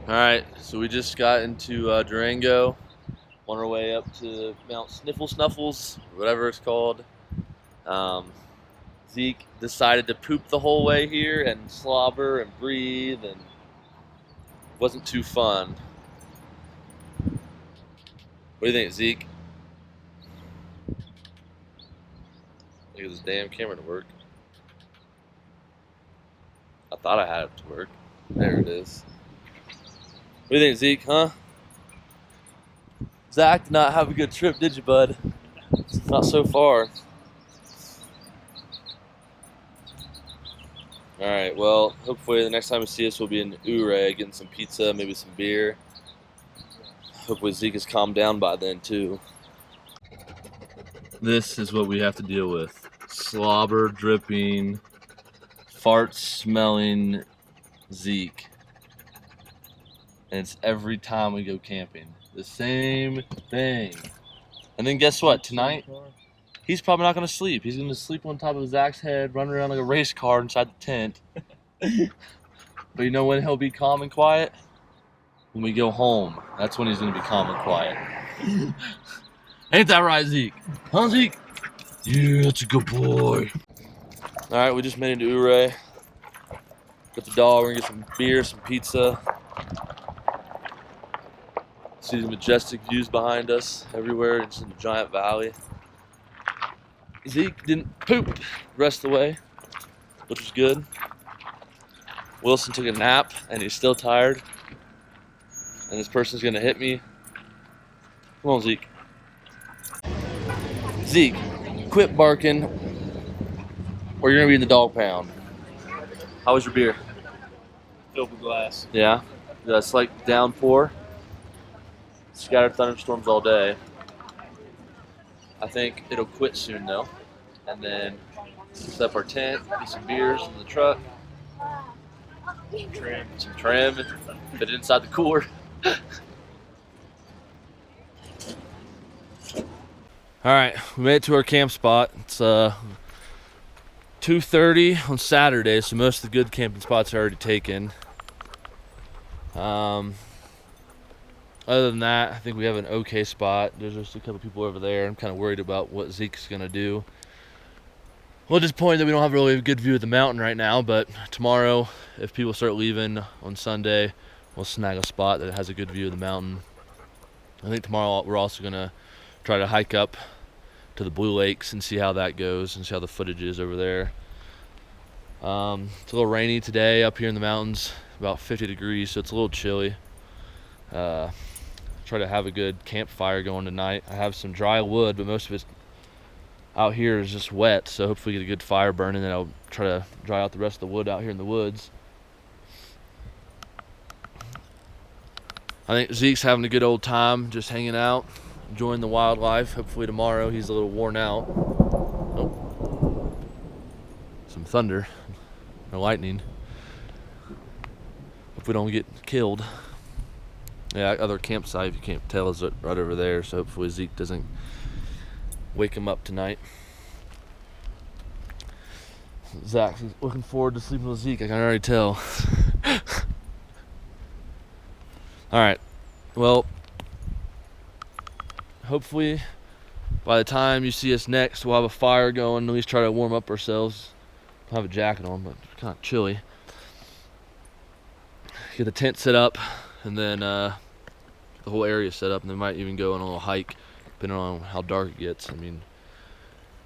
Alright, so we just got into Durango, on our way up to Mount Sneffels, whatever it's called. Um, Zeke decided to poop the whole way here and slobber and breathe, and it wasn't too fun. What do you think, Zeke? Look at this damn camera to work. I thought I had it to work. There it is. What do you think, Zeke, huh? Zach did not have a good trip, did you, bud? Not so far. Alright, well, hopefully the next time we see us, we'll be in Ouray getting some pizza, maybe some beer. Hopefully Zeke has calmed down by then, too. This is what we have to deal with. Slobber dripping, fart smelling Zeke. And it's every time we go camping. The same thing. And then guess what? Tonight, he's probably not going to sleep. He's going to sleep on top of Zach's head, running around like a race car inside the tent. But you know when he'll be calm and quiet? When we go home. That's when he's going to be calm and quiet. Ain't that right, Zeke? Huh, Zeke? Yeah, that's a good boy. Alright, we just made it to Ouray. Got the dog, we're going to get some beer, some pizza. See the majestic views behind us everywhere. It's in the giant valley. Zeke didn't poop the rest of the way, which was good. Wilson took a nap and he's still tired. And this person's gonna hit me. Come on, Zeke. Zeke, quit barking or you're gonna be in the dog pound. How was your beer? Filled with glass. Yeah? It's like downpour. Scattered thunderstorms all day. I think it'll quit soon though. And then set up our tent, get some beers in the truck. Some trim, fit it inside the cooler. Alright, we made it to our camp spot. It's 2:30 on Saturday, so most of the good camping spots are already taken. Other than that, I think we have an okay spot. There's just a couple people over there. I'm kind of worried about what Zeke's gonna do. Well, disappointed that we don't have really a good view of the mountain right now, but tomorrow, if people start leaving on Sunday, we'll snag a spot that has a good view of the mountain. I think tomorrow we're also gonna try to hike up to the Blue Lakes and see how that goes and see how the footage is over there. It's a little rainy today up here in the mountains, about 50 degrees, so it's a little chilly. Try to have a good campfire going tonight. I have some dry wood, but most of it's out here is just wet, so hopefully get a good fire burning, and I'll try to dry out the rest of the wood out here in the woods. I think Zeke's having a good old time just hanging out, enjoying the wildlife. Hopefully tomorrow he's a little worn out. Oh. Some thunder or lightning. Hope we don't get killed. Yeah, other campsite, if you can't tell, is right over there, so hopefully Zeke doesn't wake him up tonight. Zach's looking forward to sleeping with Zeke, I can already tell. Alright, well, hopefully by the time you see us next, we'll have a fire going, at least try to warm up ourselves. I'll have a jacket on, but it's kind of chilly. Get the tent set up, and then the whole area set up, and then might even go on a little hike, depending on how dark it gets. I mean,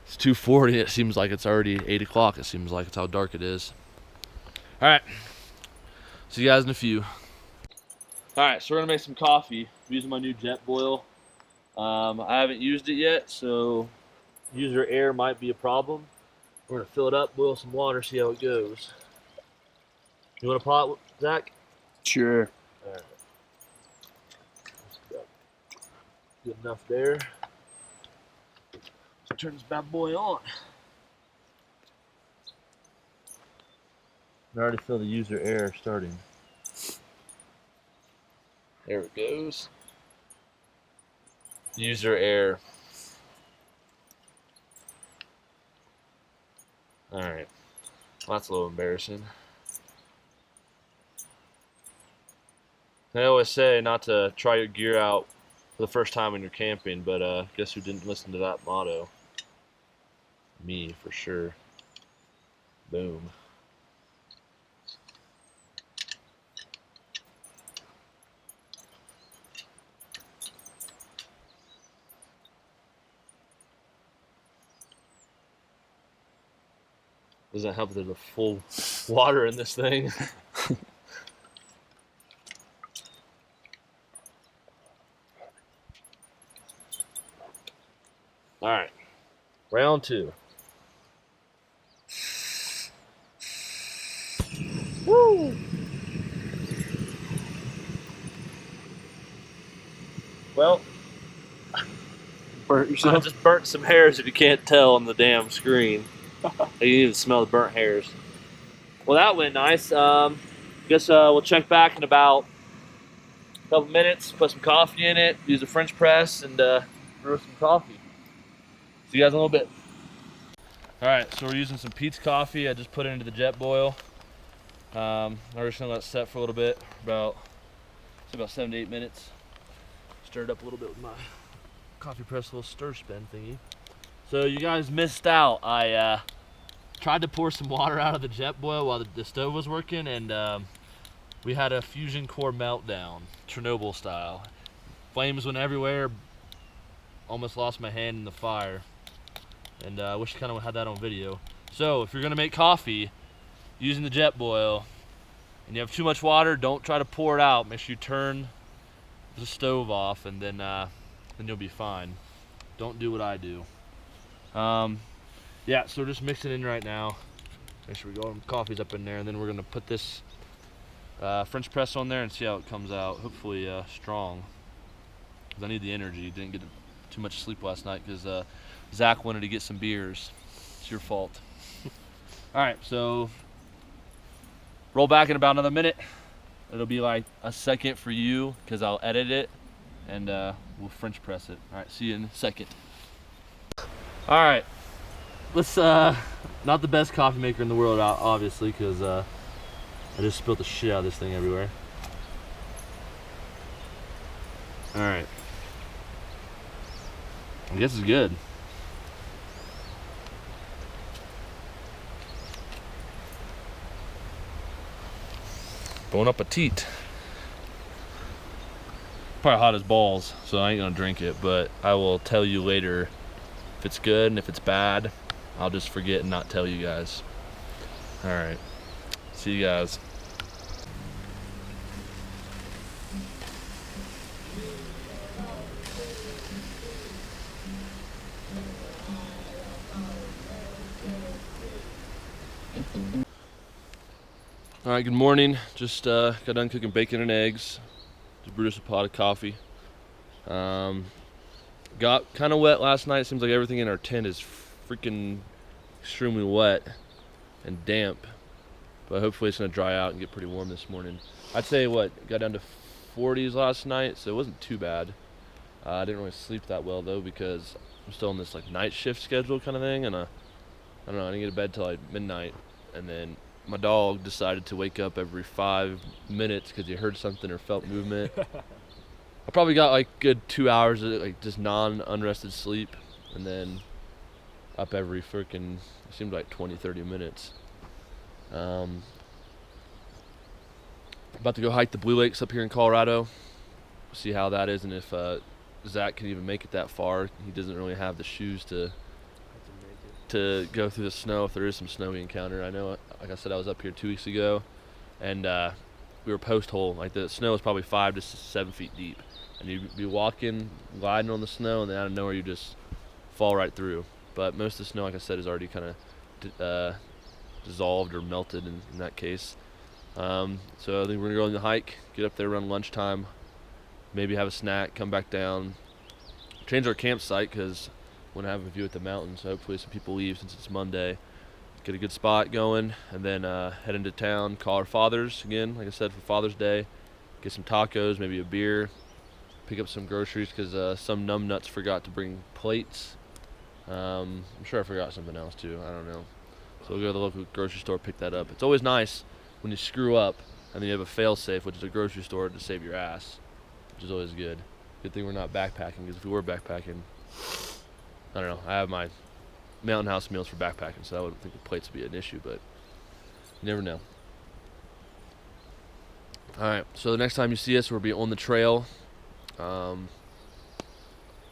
it's 2:40, it seems like it's already 8 o'clock, it seems like it's how dark it is. Alright, see you guys in a few. Alright, so we're gonna make some coffee. I'm using my new jet boil. I haven't used it yet, so user error might be a problem. We're gonna fill it up, boil some water, see how it goes. You want a pot, Zach? Sure. Alright. Good enough there. Let's turn this bad boy on. I already feel the user error starting. There it goes. User error. Alright. Well, that's a little embarrassing. They always say not to try your gear out for the first time when you're camping, but guess who didn't listen to that motto? Me, for sure. Boom. Doesn't help that there's a full water in this thing. All right, round 2. Woo! Well, Burnt I yourself? just burnt some hairs if you can't tell on the damn screen. You can even smell the burnt hairs. Well, that went nice. Guess we'll check back in about a couple minutes, put some coffee in it, use a French press, and brew some coffee. See you guys in a little bit. All right, so we're using some Pete's coffee. I just put it into the jet boil. I'm just gonna let it set for a little bit, about 7 to 8 minutes. Stir it up a little bit with my coffee press, little stir spin thingy. So you guys missed out. I tried to pour some water out of the jet boil while the stove was working, and we had a fusion core meltdown, Chernobyl style. Flames went everywhere. Almost lost my hand in the fire, and I wish I kind of had that on video. So if you're gonna make coffee using the jet boil and you have too much water, don't try to pour it out. Make sure you turn the stove off, and then you'll be fine. Don't do what I do. Yeah, so we're just mixing in right now. Make sure we go, coffee's up in there, and then we're gonna put this French press on there and see how it comes out. Hopefully strong, because I need the energy. Didn't get too much sleep last night because Zach wanted to get some beers. It's your fault. All right, so roll back in about another minute. It'll be like a second for you because I'll edit it, and we'll French press it. All right, see you in a second. All right, let's not the best coffee maker in the world, obviously, because I just spilled the shit out of this thing everywhere. All right, I guess it's good. Bon appetit. Probably hot as balls, so I ain't gonna drink it, but I will tell you later if it's good, and if it's bad, I'll just forget and not tell you guys. All right, see you guys. All right, good morning. Just got done cooking bacon and eggs. Just brewed us a pot of coffee. Got kind of wet last night. Seems like everything in our tent is freaking extremely wet and damp. But hopefully it's gonna dry out and get pretty warm this morning. I'd say got down to 40s last night, so it wasn't too bad. I didn't really sleep that well though because I'm still on this like night shift schedule kind of thing, and I don't know. I didn't get to bed till like midnight, and then my dog decided to wake up every 5 minutes because he heard something or felt movement. I probably got like good 2 hours of like just non-unrested sleep, and then up every freaking, it seemed like 20-30 minutes. About to go hike the Blue Lakes up here in Colorado, see how that is, and if Zach can even make it that far. He doesn't really have the shoes to go through the snow if there is some snow we encounter. I know, like I said, I was up here 2 weeks ago, and we were post hole. Like the snow was probably 5 to 7 feet deep, and you'd be walking, gliding on the snow, and then out of nowhere you just fall right through. But most of the snow, like I said, is already kind of dissolved or melted in that case. So I think we're gonna go on the hike, get up there around lunchtime, maybe have a snack, come back down, change our campsite because we want to have a view at the mountain. So hopefully some people leave since it's Monday. Get a good spot going, and then head into town, call our fathers again, like I said, for Father's Day. Get some tacos, maybe a beer, pick up some groceries because some numbnuts forgot to bring plates. I'm sure I forgot something else too. I don't know. So we'll go to the local grocery store, pick that up. It's always nice when you screw up and then you have a fail-safe, which is a grocery store to save your ass, which is always good. Good thing we're not backpacking, because if we were backpacking, I don't know, I have my Mountain House meals for backpacking, so I wouldn't think the plates would be an issue, but you never know. Alright, so the next time you see us, we'll be on the trail,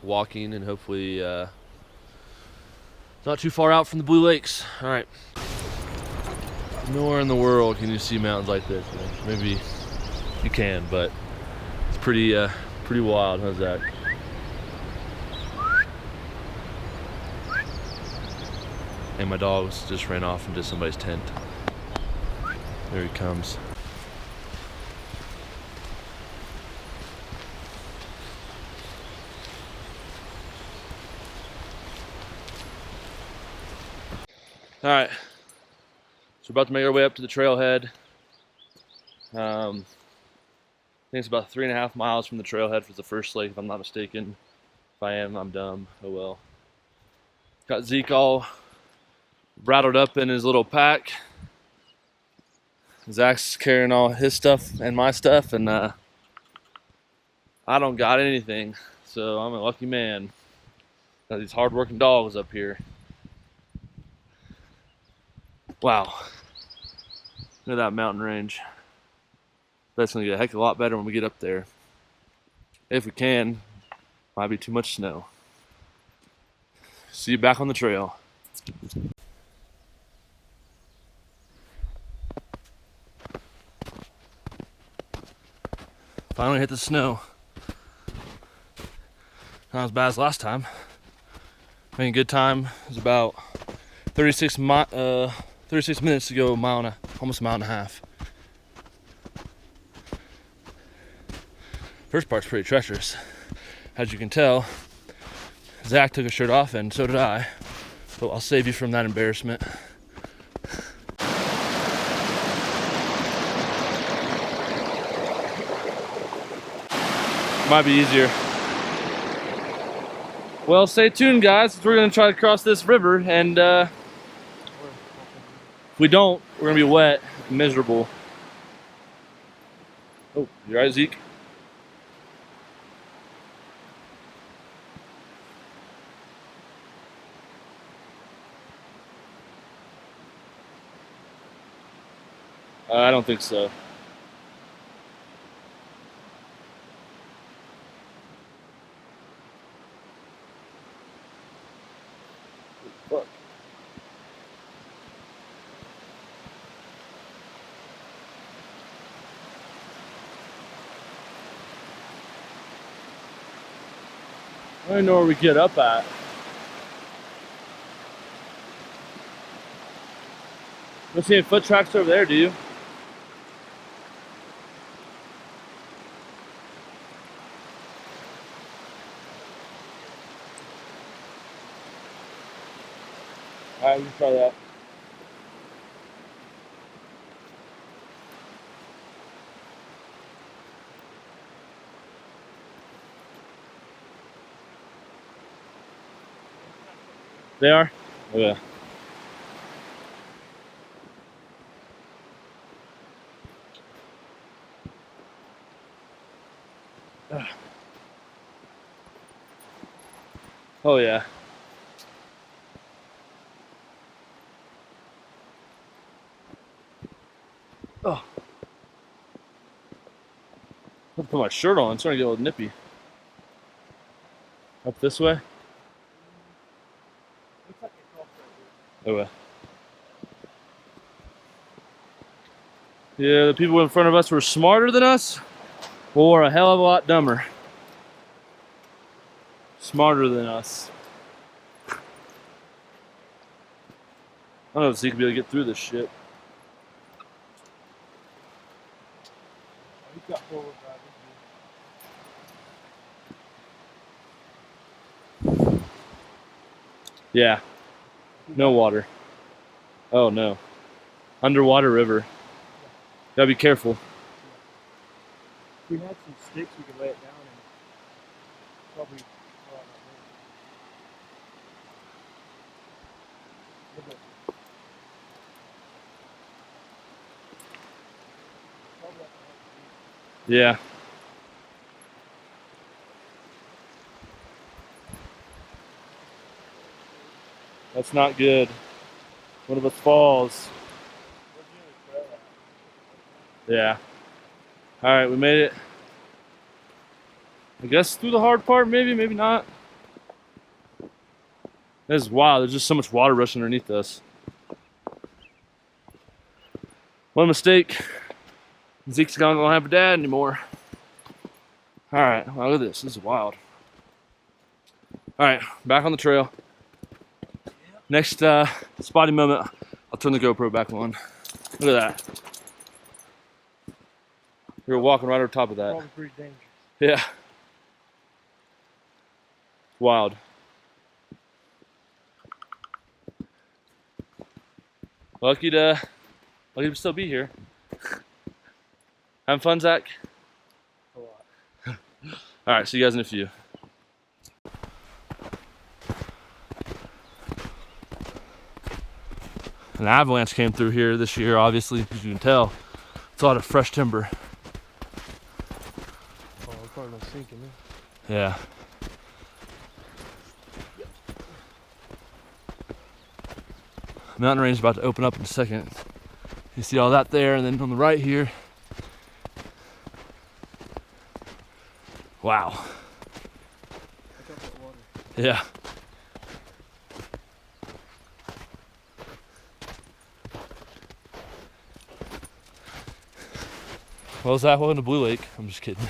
walking, and hopefully not too far out from the Blue Lakes. Alright. Nowhere in the world can you see mountains like this, man. Maybe you can, but it's pretty wild. How's that? And my dogs just ran off into somebody's tent. There he comes. All right, so we're about to make our way up to the trailhead. I think it's about 3.5 miles from the trailhead for the first lake, if I'm not mistaken. If I am, I'm dumb. Oh well. Got Zeke all rattled up in his little pack. Zach's carrying all his stuff and my stuff, and I don't got anything, so I'm a lucky man. Got these hard-working dogs up here. Wow, look at that mountain range. That's gonna get a heck of a lot better when we get up there. If we can, might be too much snow. See you back on the trail. Finally hit the snow. Not as bad as last time. Making good time. It was about 36 minutes to go, almost a mile and a half. First part's pretty treacherous. As you can tell, Zach took his shirt off and so did I. But I'll save you from that embarrassment. Might be easier. Well, stay tuned, guys. We're gonna try to cross this river, and if we don't, we're gonna be wet, miserable. Oh, you right, Zeke? I don't think so. Fuck. I don't know where we get up at. You don't see any foot tracks over there, do you? Alright, we can try that. They are? Oh yeah. Oh yeah. Oh. I'll put my shirt on. I'm starting to get a little nippy. Up this way? Oh yeah. Yeah, the people in front of us were smarter than us, or a hell of a lot dumber. Smarter than us. I don't know if Zeke could be able to get through this shit. Yeah. No water. Oh no. Underwater river. Gotta be careful. If we had some sticks, we could lay it down and probably go out that way. Yeah. That's not good. One of us falls. Yeah. All right, we made it. I guess through the hard part, maybe, maybe not. This is wild. There's just so much water rushing underneath us. One mistake. Zeke's gone, don't have a dad anymore. All right, well, look at this. This is wild. All right, back on the trail. Next spotty moment, I'll turn the GoPro back on. Look at that. We were walking right over top of that. Probably pretty dangerous. Yeah. Wild. Lucky to still be here. Having fun, Zach? A lot. All right, see you guys in a few. An avalanche came through here this year, obviously, as you can tell. It's a lot of fresh timber. Oh, we're probably not sinking in. Yeah. Mountain range is about to open up in a second. You see all that there, and then on the right here. Wow. Look up that water. Yeah. Well, is that one to Blue Lake? I'm just kidding.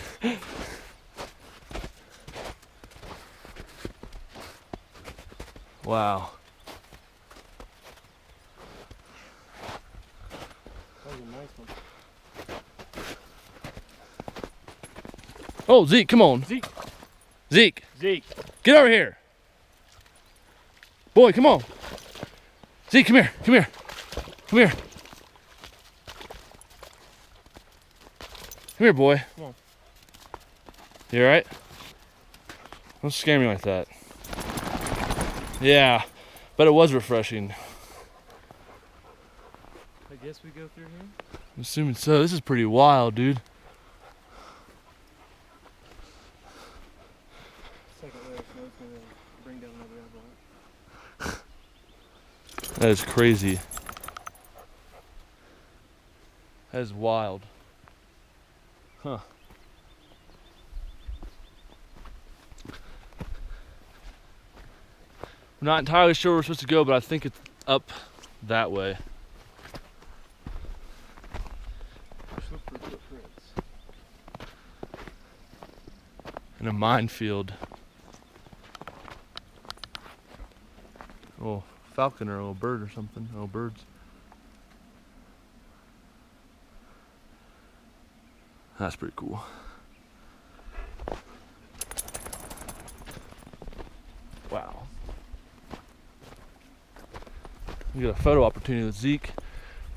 Wow. That was a nice one. Oh, Zeke, come on. Zeke. Zeke, Zeke. get over here. Boy, come on. Zeke, come here. Come here. Come here. Come here, boy. Come on. You alright? Don't scare me like that. Yeah, but it was refreshing. I guess we go through here. I'm assuming so. This is pretty wild, dude. Second layer of snow's gonna bring down another avalanche. That is crazy. That is wild. Huh. I'm not entirely sure where we're supposed to go, but I think it's up that way. Just look for footprints. In a minefield. Oh, falcon or a little bird or something. Oh, birds. That's pretty cool. Wow. We get a photo opportunity with Zeke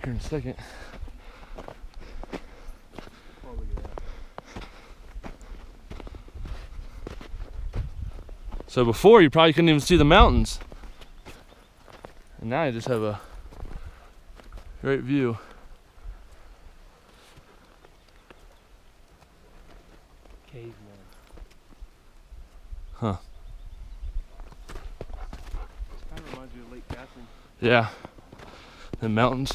here in a second. Oh, look at that. So before you probably couldn't even see the mountains. And now you just have a great view. Caveman. Huh. Kind of reminds me of Lake Catherine. Yeah. The mountains.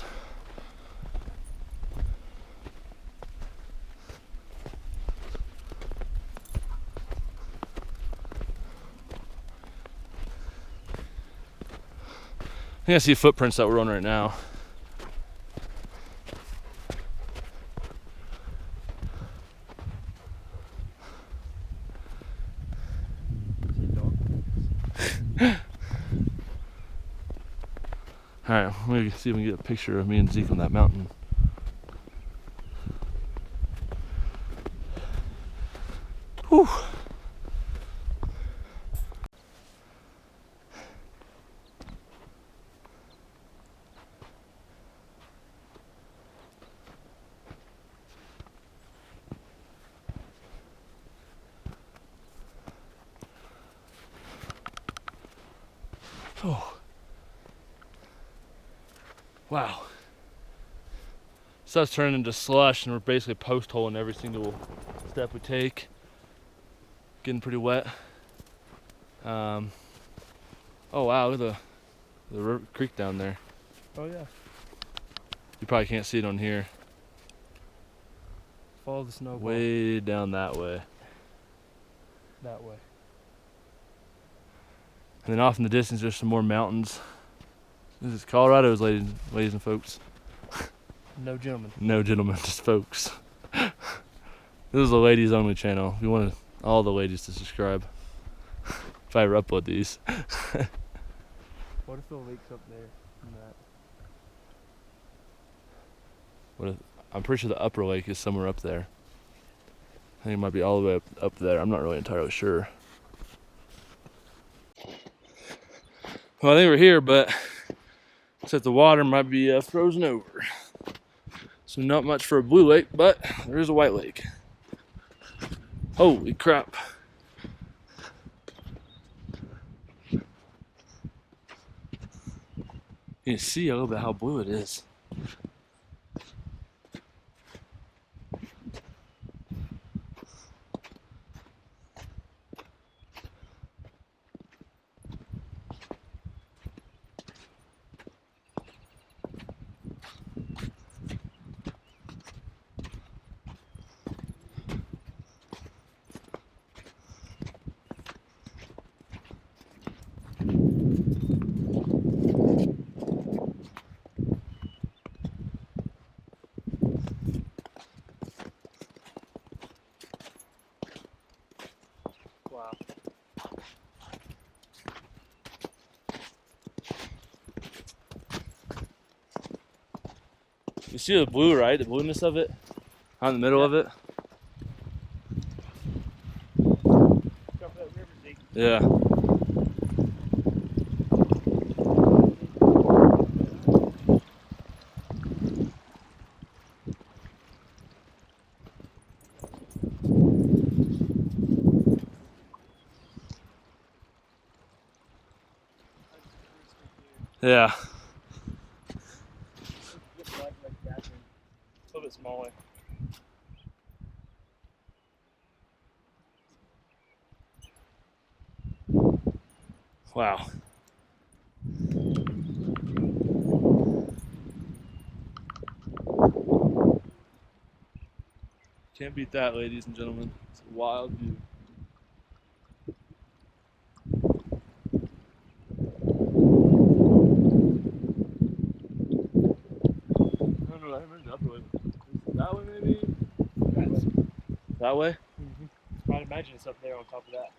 I think I see footprints that we're on right now. See a dog? Alright, let me see if we can get a picture of me and Zeke on that mountain. Whew. Oh. Wow. Stuff's turning into slush, and we're basically post holing every single step we take. Getting pretty wet. Oh wow, look at the creek down there. Oh yeah. You probably can't see it on here. Follow the snowball. Way down that way. That way. And then off in the distance, there's some more mountains. This is Colorado's, ladies and folks. No gentlemen. No gentlemen, just folks. This is a ladies only channel. We want all the ladies to subscribe. If I ever upload these. What if the lake's up there in that? I'm pretty sure the upper lake is somewhere up there. I think it might be all the way up there. I'm not really entirely sure. Well, I think we're here, but except the water might be frozen over. So not much for a blue lake, but there is a white lake. Holy crap. You can see a little bit how blue it is. Wow. You see the blue, right? The blueness of it? Out in the middle of it? Jump that river, Zeke. Yeah. Yeah. It's a little bit smaller. Wow. Can't beat that, ladies and gentlemen. It's a wild view. I don't know, I remember the upper way. That way, maybe? That way? Mm-hmm. I'd imagine it's up there on top of that.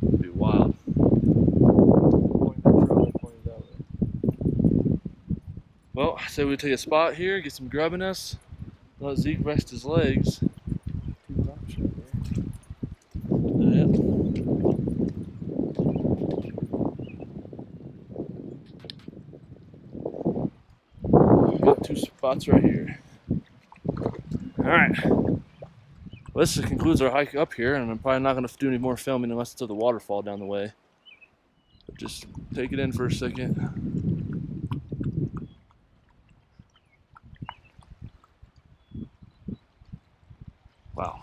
It'd be wild. Pointing that way. Well, I say we take a spot here, get some grub in us, let Zeke rest his legs. 2 rocks right there. Yep. Got 2 spots right here. Alright. Well, this concludes our hike up here, and I'm probably not going to do any more filming unless it's a waterfall down the way. But just take it in for a second. Wow.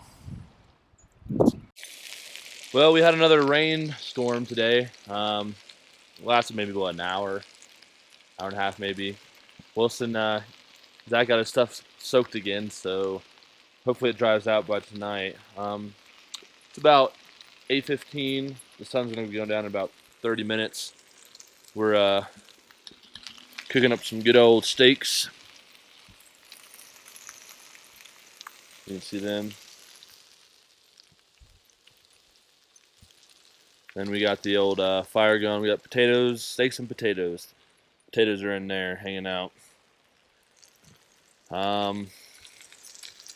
Well, we had another rainstorm today. Lasted maybe about an hour and a half maybe. Wilson, Zach got his stuff soaked again, so hopefully it dries out by tonight. It's about 8:15. The sun's going to be going down in about 30 minutes. We're cooking up some good old steaks. You can see them. Then we got the old fire going. We got potatoes, steaks and potatoes. Potatoes are in there hanging out.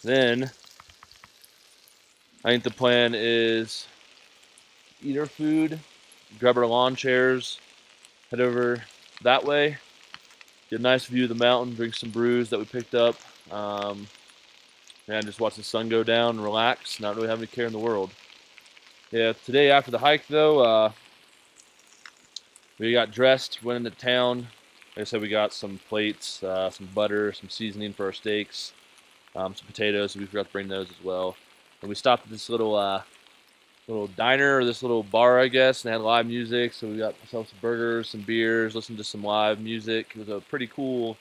Then I think the plan is eat our food, grab our lawn chairs, head over that way, get a nice view of the mountain, drink some brews that we picked up, and just watch the sun go down and relax, not really have any care in the world. Yeah, today after the hike though, we got dressed, went into town, Like I said, we got some plates, some butter, some seasoning for our steaks, some potatoes. So we forgot to bring those as well. And we stopped at this little diner or this little bar, I guess, and they had live music. So we got ourselves some burgers, some beers, listened to some live music. It was a pretty cool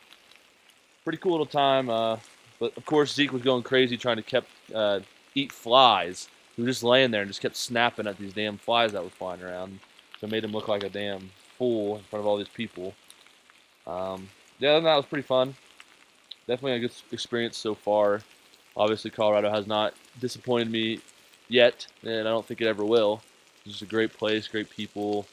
little time. But of course, Zeke was going crazy trying to eat flies. He was just laying there and just kept snapping at these damn flies that were flying around. So it made him look like a damn fool in front of all these people. Yeah, that was pretty fun. Definitely a good experience so far. Obviously, Colorado has not disappointed me yet, and I don't think it ever will. It's just a great place, great people.